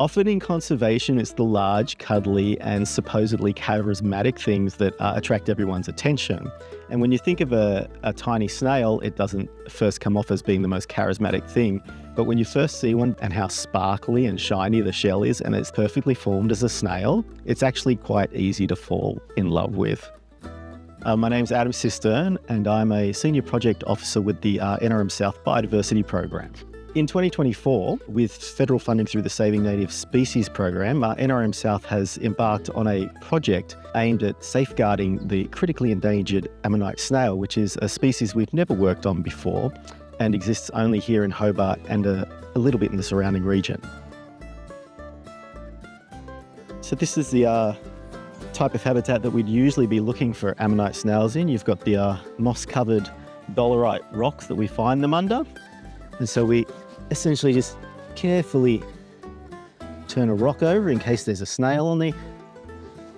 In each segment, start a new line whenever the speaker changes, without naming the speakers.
Often in conservation, it's the large, cuddly, and supposedly charismatic things that attract everyone's attention. And when you think of a tiny snail, it doesn't first come off as being the most charismatic thing. But when you first see one and how sparkly and shiny the shell is, and it's perfectly formed as a snail, it's actually quite easy to fall in love with. My name's Adam Cistern, and I'm a Senior Project Officer with the NRM South Biodiversity Program. In 2024, with federal funding through the Saving Native Species Program, NRM South has embarked on a project aimed at safeguarding the critically endangered Ammonite snail, which is a species we've never worked on before and exists only here in Hobart and a little bit in the surrounding region. So this is the type of habitat that we'd usually be looking for Ammonite snails in. You've got the moss-covered dolerite rocks that we find them under. And so we essentially just carefully turn a rock over in case there's a snail on the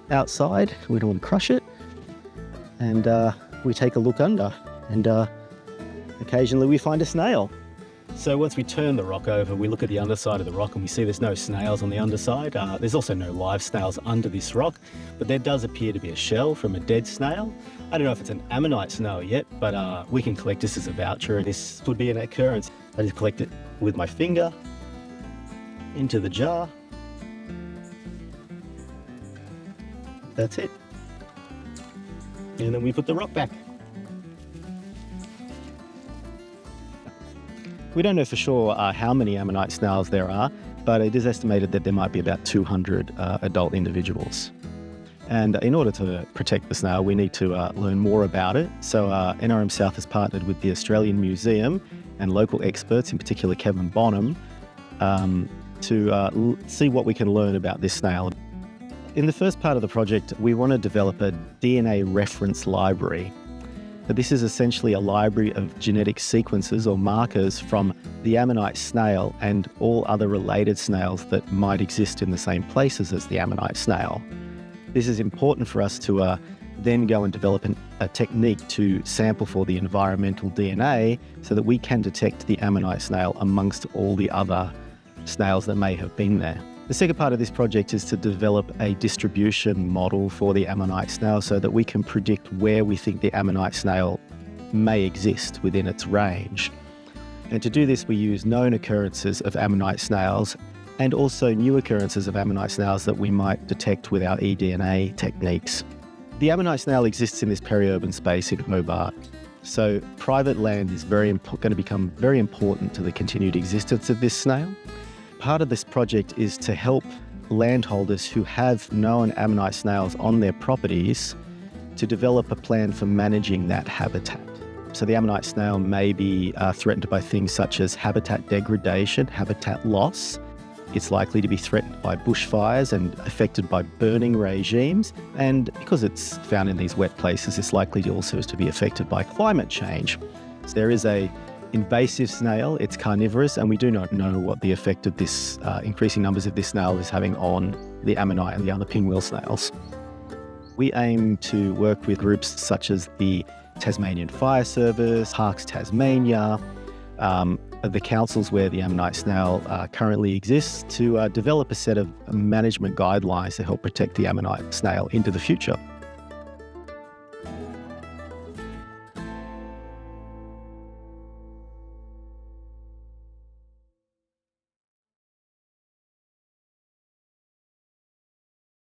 outside. We don't want to crush it. And we take a look under, and occasionally we find a snail. So once we turn the rock over, we look at the underside of the rock and we see there's no snails on the underside. There's also no live snails under this rock, but there does appear to be a shell from a dead snail. I don't know if it's an Ammonite snail yet, but we can collect this as a voucher. This would be an occurrence. I just collect it with my finger into the jar. That's it. And then we put the rock back. We don't know for sure how many Ammonite snails there are, but it is estimated that there might be about 200 adult individuals. And in order to protect the snail, we need to learn more about it. So NRM South has partnered with the Australian Museum and local experts, in particular Kevin Bonham, to see what we can learn about this snail. In the first part of the project, we want to develop a DNA reference library. But this is essentially a library of genetic sequences or markers from the Ammonite snail and all other related snails that might exist in the same places as the Ammonite snail. This is important for us to then go and develop a technique to sample for the environmental DNA so that we can detect the Ammonite snail amongst all the other snails that may have been there. The second part of this project is to develop a distribution model for the Ammonite snail so that we can predict where we think the Ammonite snail may exist within its range. And to do this, we use known occurrences of Ammonite snails and also new occurrences of Ammonite snails that we might detect with our eDNA techniques. The Ammonite snail exists in this peri-urban space in Hobart. So private land is going to become very important to the continued existence of this snail. Part of this project is to help landholders who have known Ammonite snails on their properties to develop a plan for managing that habitat. So the Ammonite snail may be threatened by things such as habitat degradation, habitat loss. It's likely to be threatened by bushfires and affected by burning regimes. And because it's found in these wet places, it's likely also to be affected by climate change. So there is an invasive snail, it's carnivorous, and we do not know what the effect of this increasing numbers of this snail is having on the Ammonite and the other pinwheel snails. We aim to work with groups such as the Tasmanian Fire Service, Parks Tasmania, the councils where the Ammonite snail currently exists to develop a set of management guidelines to help protect the Ammonite snail into the future.